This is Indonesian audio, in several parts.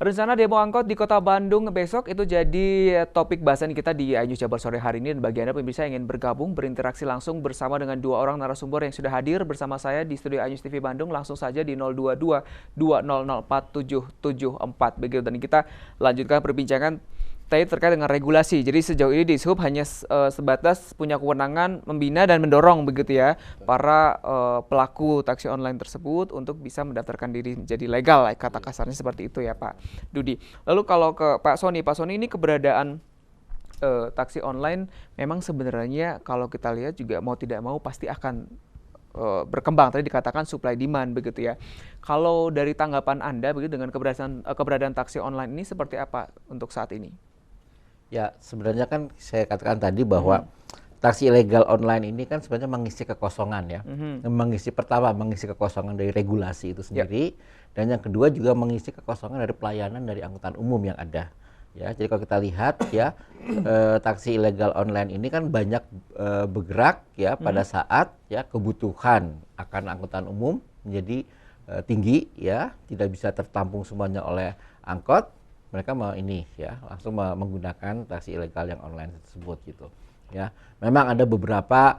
Rencana demo angkot di Kota Bandung besok itu jadi topik bahasan kita di iNews Jabar sore hari ini. Dan bagi Anda pemirsa yang ingin bergabung, berinteraksi langsung bersama dengan dua orang narasumber yang sudah hadir bersama saya di studio iNews TV Bandung, langsung saja di 022 2004 774. Begitu, dan kita lanjutkan perbincangan terkait dengan regulasi. Jadi sejauh ini di Sub hanya sebatas punya kewenangan membina dan mendorong begitu ya para pelaku taksi online tersebut untuk bisa mendaftarkan diri menjadi legal, kata kasarnya seperti itu ya Pak Dudi. Lalu kalau ke Pak Sony ini keberadaan taksi online memang sebenarnya kalau kita lihat juga mau tidak mau pasti akan berkembang. Tadi dikatakan supply demand begitu ya. Kalau dari tanggapan Anda begitu dengan keberadaan taksi online ini seperti apa untuk saat ini? Ya, sebenarnya kan saya katakan tadi bahwa taksi ilegal online ini kan sebenarnya mengisi kekosongan ya. Mengisi kekosongan dari regulasi itu sendiri, dan yang kedua juga mengisi kekosongan dari pelayanan dari angkutan umum yang ada. Ya, jadi kalau kita lihat ya, taksi ilegal online ini kan banyak bergerak ya pada saat ya kebutuhan akan angkutan umum menjadi tinggi ya, tidak bisa tertampung semuanya oleh angkot. Mereka mau ini ya langsung menggunakan taksi ilegal yang online tersebut gitu ya. Memang ada beberapa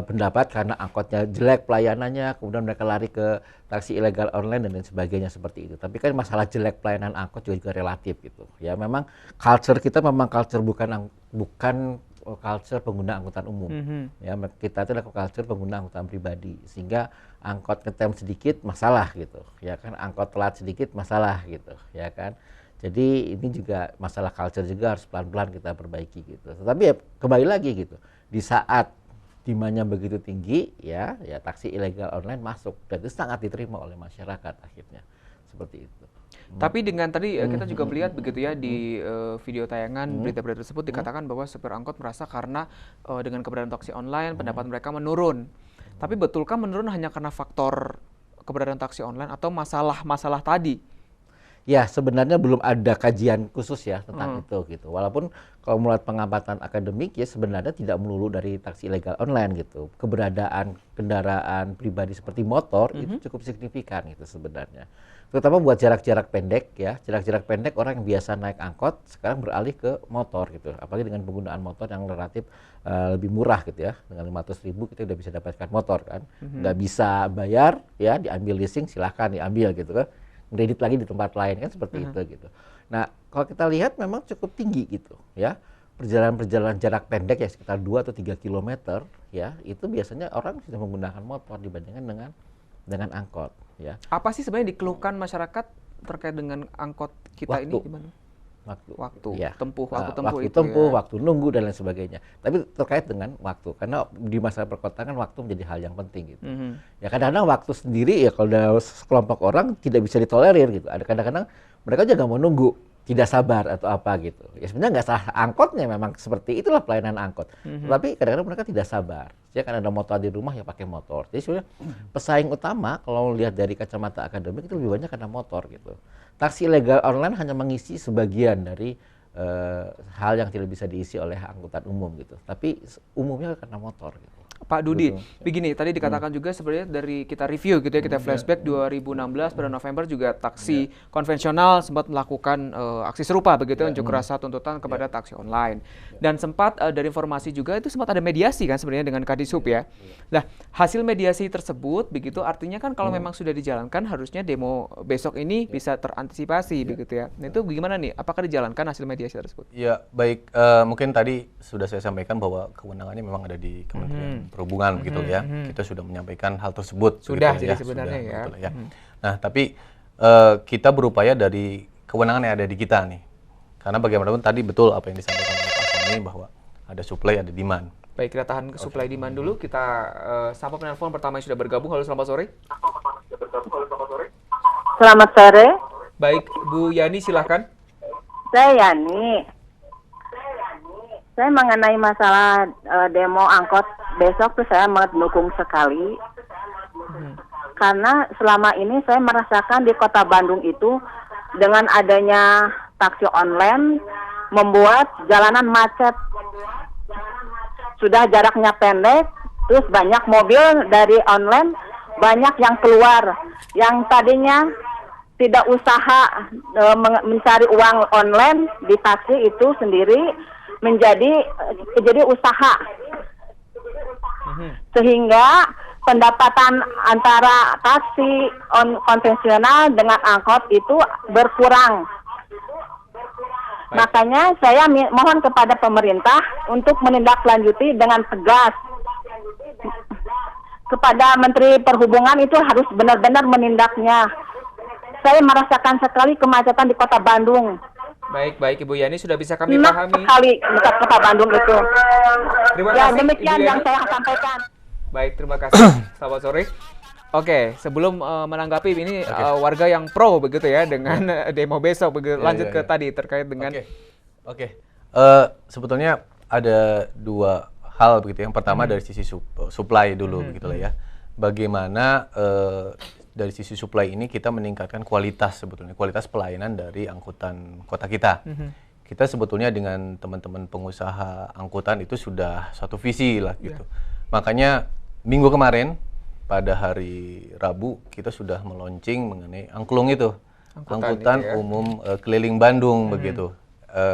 pendapat karena angkotnya jelek pelayanannya, kemudian mereka lari ke taksi ilegal online dan lain sebagainya seperti itu. Tapi kan masalah jelek pelayanan angkot juga relatif gitu ya. Memang culture kita memang culture bukan culture pengguna angkutan umum. Ya, kita itu adalah culture pengguna angkutan pribadi, sehingga angkot ngetem sedikit masalah gitu ya kan, angkot telat sedikit masalah gitu ya kan. Jadi ini juga masalah culture juga harus pelan-pelan kita perbaiki gitu. Tetapi ya kembali lagi gitu, di saat demandnya begitu tinggi ya taksi ilegal online masuk dan itu sangat diterima oleh masyarakat akhirnya seperti itu. Tapi dengan tadi kita juga melihat begitu ya di video tayangan berita-berita tersebut dikatakan bahwa supir angkot merasa karena dengan keberadaan taksi online pendapat mereka menurun. Tapi betulkah menurun hanya karena faktor keberadaan taksi online atau masalah tadi? Ya, sebenarnya belum ada kajian khusus ya tentang itu gitu. Walaupun kalau melihat pengamatan akademik ya sebenarnya tidak melulu dari taksi ilegal online gitu. Keberadaan kendaraan pribadi seperti motor itu cukup signifikan gitu sebenarnya. Terutama buat jarak-jarak pendek ya. Jarak-jarak pendek orang yang biasa naik angkot sekarang beralih ke motor gitu. Apalagi dengan penggunaan motor yang relatif lebih murah gitu ya. Dengan 500.000 kita udah bisa dapatkan motor kan. Nggak bisa bayar ya, diambil leasing silahkan diambil gitu kan. Kredit lagi di tempat lain kan seperti itu gitu. Nah, kalau kita lihat memang cukup tinggi gitu ya. Perjalanan jarak pendek ya sekitar 2 atau 3 km ya, itu biasanya orang sudah menggunakan motor dibandingkan dengan angkot ya. Apa sih sebenarnya dikeluhkan masyarakat terkait dengan angkot kita ini gimana? Waktu ya. tempuh, waktu nunggu dan lain sebagainya. Tapi terkait dengan waktu, karena di masa perkotaan waktu menjadi hal yang penting gitu. Ya kadang-kadang waktu sendiri ya kalau ada sekelompok orang tidak bisa ditolerir gitu. Ada kadang-kadang mereka juga mau nunggu, tidak sabar atau apa gitu. Ya sebenarnya nggak salah angkotnya, memang seperti itulah pelayanan angkot. Tapi kadang-kadang mereka tidak sabar. Ya kan ada motor di rumah ya pakai motor. Jadi sebenarnya pesaing utama kalau lihat dari kacamata akademik itu lebih banyak karena motor gitu. Taksi ilegal online hanya mengisi sebagian dari hal yang tidak bisa diisi oleh angkutan umum gitu. Tapi umumnya karena motor gitu. Pak Dudi, begini, tadi dikatakan juga sebenarnya dari kita review gitu ya, kita flashback 2016 pada November juga taksi konvensional sempat melakukan aksi serupa begitu unjuk rasa tuntutan kepada taksi online. Dan sempat dari informasi juga itu sempat ada mediasi kan sebenarnya dengan Kadishub ya. Nah, hasil mediasi tersebut begitu artinya kan kalau memang sudah dijalankan harusnya demo besok ini bisa terantisipasi begitu ya. Nah, itu gimana nih? Apakah dijalankan hasil mediasi tersebut? Ya, baik, mungkin tadi sudah saya sampaikan bahwa kewenangannya memang ada di Kementerian Perhubungan begitu ya. Kita sudah menyampaikan hal tersebut. Sudah begitu, jadi sebenarnya ya. Betul, ya. Nah, tapi kita berupaya dari kewenangan yang ada di kita nih. Karena bagaimanapun tadi betul apa yang disampaikan oleh Pak Sony bahwa ada supply, ada demand. Baik, kita tahan ke supply demand dulu. Kita sapa penelpon pertama yang sudah bergabung. Halo, selamat sore. Selamat sore. Baik, Bu Yani silahkan. Saya Yani. Saya mengenai masalah demo angkot besok tuh saya mendukung sekali. Karena selama ini saya merasakan di Kota Bandung itu dengan adanya taksi online membuat jalanan macet. Sudah jaraknya pendek, terus banyak mobil dari online banyak yang keluar. Yang tadinya tidak usaha mencari uang online di taksi itu sendiri jadi usaha, sehingga pendapatan antara taksi konvensional dengan angkot itu berkurang. Makanya saya mohon kepada pemerintah untuk menindaklanjuti dengan tegas. Kepada Menteri Perhubungan itu harus benar-benar menindaknya. Saya merasakan sekali kemacetan di Kota Bandung. Baik Ibu Yani, sudah bisa kami Enak pahami. sekali di Kota Bandung itu. Terima Ya, kasih demikian Ibu yang Yani. saya sampaikan. Baik, terima kasih. Selamat sore. Oke, sebelum menanggapi ini warga yang pro begitu ya dengan demo besok begitu. Lanjut ke tadi terkait dengan Oke. Sebetulnya ada dua hal begitu. Yang pertama dari sisi supply dulu begitulah ya. Bagaimana dari sisi supply ini kita meningkatkan kualitas sebetulnya, kualitas pelayanan dari angkutan kota kita. Kita sebetulnya dengan teman-teman pengusaha angkutan itu sudah satu visi lah gitu. Makanya minggu kemarin pada hari Rabu kita sudah meluncing mengenai angklung itu, angkutan umum keliling Bandung begitu,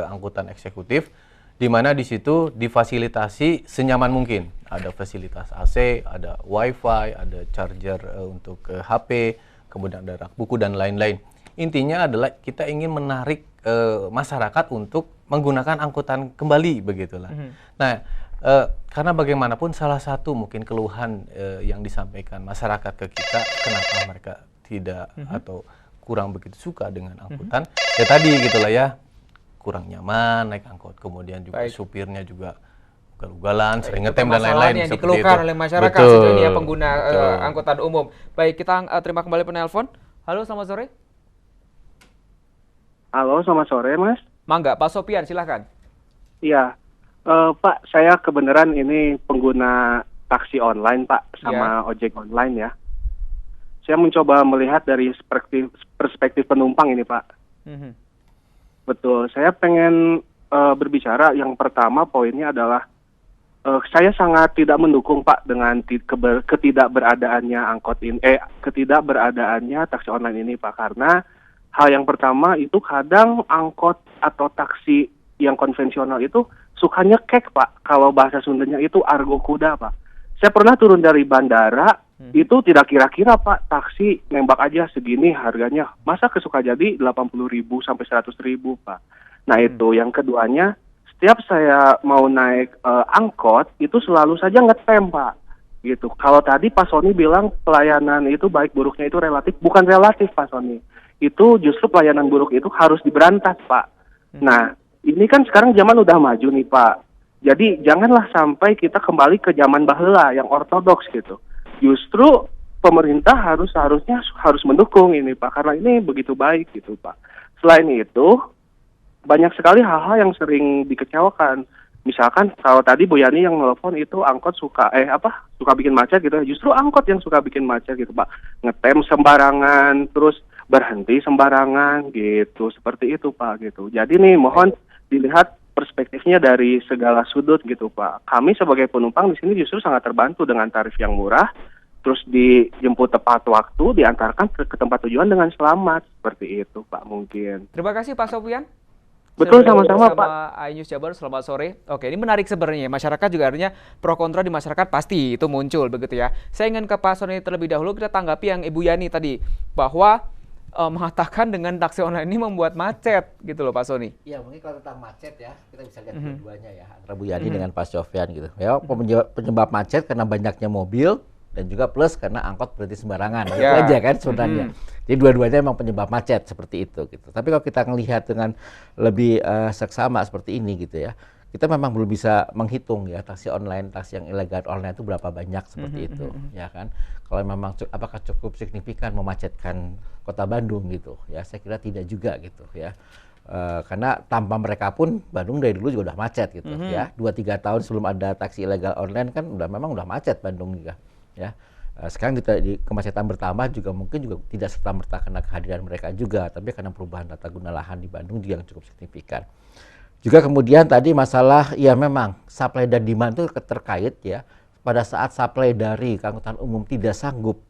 angkutan eksekutif, di mana di situ difasilitasi senyaman mungkin. Ada fasilitas AC, ada WiFi, ada charger untuk HP, kemudian ada rak buku dan lain-lain. Intinya adalah kita ingin menarik masyarakat untuk menggunakan angkutan kembali begitulah. Nah, karena bagaimanapun salah satu mungkin keluhan yang disampaikan masyarakat ke kita, kenapa mereka tidak atau kurang begitu suka dengan angkutan, ya tadi gitulah ya, kurang nyaman naik angkot, kemudian juga supirnya juga ugal-ugalan, sering ngetem dan lain-lain. Yang dikeluhkan oleh masyarakat sejauh pengguna angkutan umum. Baik, kita terima kembali penelpon. Halo, selamat sore. Halo, selamat sore, Mas. Mangga, Pak Sopian, silahkan. Iya, Pak, saya kebenaran ini pengguna taksi online, Pak, sama ojek online ya. Saya mencoba melihat dari perspektif penumpang ini, Pak. Betul, saya pengen berbicara. Yang pertama poinnya adalah saya sangat tidak mendukung, Pak, dengan ketidakberadaannya ketidakberadaannya taksi online ini, Pak, karena hal yang pertama itu kadang angkot atau taksi yang konvensional itu suka nyekek, Pak. Kalau bahasa Sundanya itu argo kuda, Pak. Saya pernah turun dari bandara, itu tidak kira-kira, Pak, taksi nembak aja segini harganya. Masa ke Sukajadi 80.000 sampai 100.000, Pak. Nah itu, yang keduanya, setiap saya mau naik angkot, itu selalu saja ngetem, Pak. Gitu. Kalau tadi Pak Sony bilang pelayanan itu baik buruknya itu relatif, bukan relatif, Pak Sony. Itu justru pelayanan buruk itu harus diberantas, Pak. Nah, ini kan sekarang zaman udah maju nih, Pak. Jadi janganlah sampai kita kembali ke zaman baheula yang ortodoks gitu. Justru pemerintah harusnya harus mendukung ini, Pak, karena ini begitu baik gitu, Pak. Selain itu, banyak sekali hal-hal yang sering dikecewakan. Misalkan kalau tadi Bu Yani yang nelfon itu angkot suka bikin macet gitu. Justru angkot yang suka bikin macet gitu, Pak. Ngetem sembarangan, terus berhenti sembarangan gitu. Seperti itu, Pak, gitu. Jadi nih mohon dilihat perspektifnya dari segala sudut gitu, Pak. Kami sebagai penumpang di sini justru sangat terbantu dengan tarif yang murah, terus dijemput tepat waktu, diantarkan ke tempat tujuan dengan selamat. Seperti itu, Pak, mungkin. Terima kasih Pak Sofian. Betul, sama-sama, Pak. iNews Jabar, selamat sore. Oke, ini menarik sebenarnya. Masyarakat juga artinya pro kontra di masyarakat pasti itu muncul begitu ya. Saya ingin ke Pak Sony terlebih dahulu, kita tanggapi yang Ibu Yani tadi bahwa mengatakan dengan taksi online ini membuat macet gitu loh Pak Sony. Ya mungkin kalau tentang macet ya, kita bisa lihat dua-duanya ya, antara Bu Yani dengan Pak Sofian gitu. Ya, penyebab macet karena banyaknya mobil, dan juga plus karena angkot berhenti sembarangan, itu aja kan sebenarnya. Jadi dua-duanya memang penyebab macet seperti itu gitu. Tapi kalau kita melihat dengan lebih seksama seperti ini gitu ya, kita memang belum bisa menghitung ya taksi yang ilegal online itu berapa banyak seperti itu, ya kan. Kalau memang apakah cukup signifikan memacetkan kota Bandung gitu ya, saya kira tidak juga gitu ya. Karena tanpa mereka pun Bandung dari dulu juga udah macet gitu ya. 2-3 tahun sebelum ada taksi ilegal online kan memang udah macet Bandung juga. Ya, sekarang di kemacetan bertambah juga mungkin juga tidak serta-merta karena kehadiran mereka juga, tapi karena perubahan tata guna lahan di Bandung juga yang cukup signifikan. Juga kemudian tadi masalah ya memang supply dan demand itu terkait ya. Pada saat supply dari angkutan umum tidak sanggup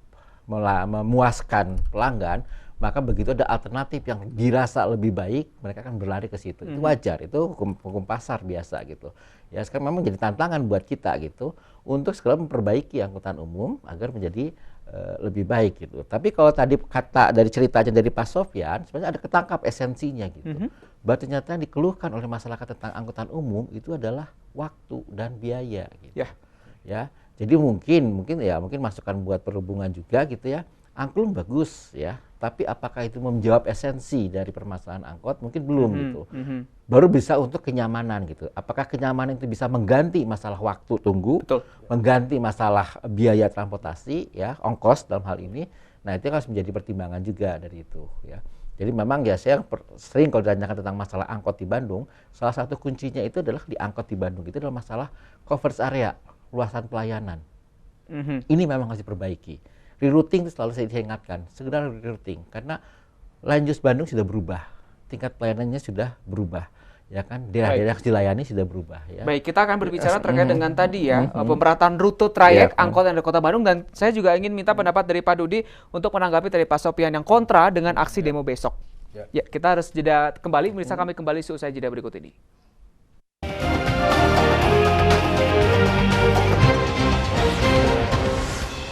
memuaskan pelanggan, maka begitu ada alternatif yang dirasa lebih baik, mereka akan berlari ke situ. Itu wajar, itu hukum pasar biasa gitu. Ya sekarang memang jadi tantangan buat kita gitu untuk segera memperbaiki angkutan umum agar menjadi lebih baik gitu. Tapi kalau tadi kata dari ceritanya dari Pak Sofyan, sebenarnya ada ketangkap esensinya gitu. Bahwa ternyata yang dikeluhkan oleh masyarakat tentang angkutan umum itu adalah waktu dan biaya gitu. Ya. Jadi mungkin masukan buat perhubungan juga gitu ya. Angklung bagus ya, tapi apakah itu menjawab esensi dari permasalahan angkot? Mungkin belum gitu. Baru bisa untuk kenyamanan gitu. Apakah kenyamanan itu bisa mengganti masalah waktu tunggu, mengganti masalah biaya transportasi ya, ongkos dalam hal ini. Nah, itu harus menjadi pertimbangan juga dari itu ya. Jadi memang ya saya sering kalau ditanyakan tentang masalah angkot di Bandung, salah satu kuncinya itu adalah di angkot di Bandung itu adalah masalah coverage area, luasan pelayanan. Ini memang harus diperbaiki. Rerouting itu selalu saya ingatkan, segera rerouting karena line use Bandung sudah berubah, tingkat pelayanannya sudah berubah, ya kan, daerah-daerah yang dilayani sudah berubah. Ya. Baik, kita akan berbicara terkait dengan tadi ya pemerataan rute trayek angkot yang ada di Kota Bandung, dan saya juga ingin minta pendapat dari Pak Dudi untuk menanggapi dari Pak Sofyan yang kontra dengan aksi demo besok. Ya, kita harus jeda kembali, pemirsa kami kembali seusai jeda berikut ini.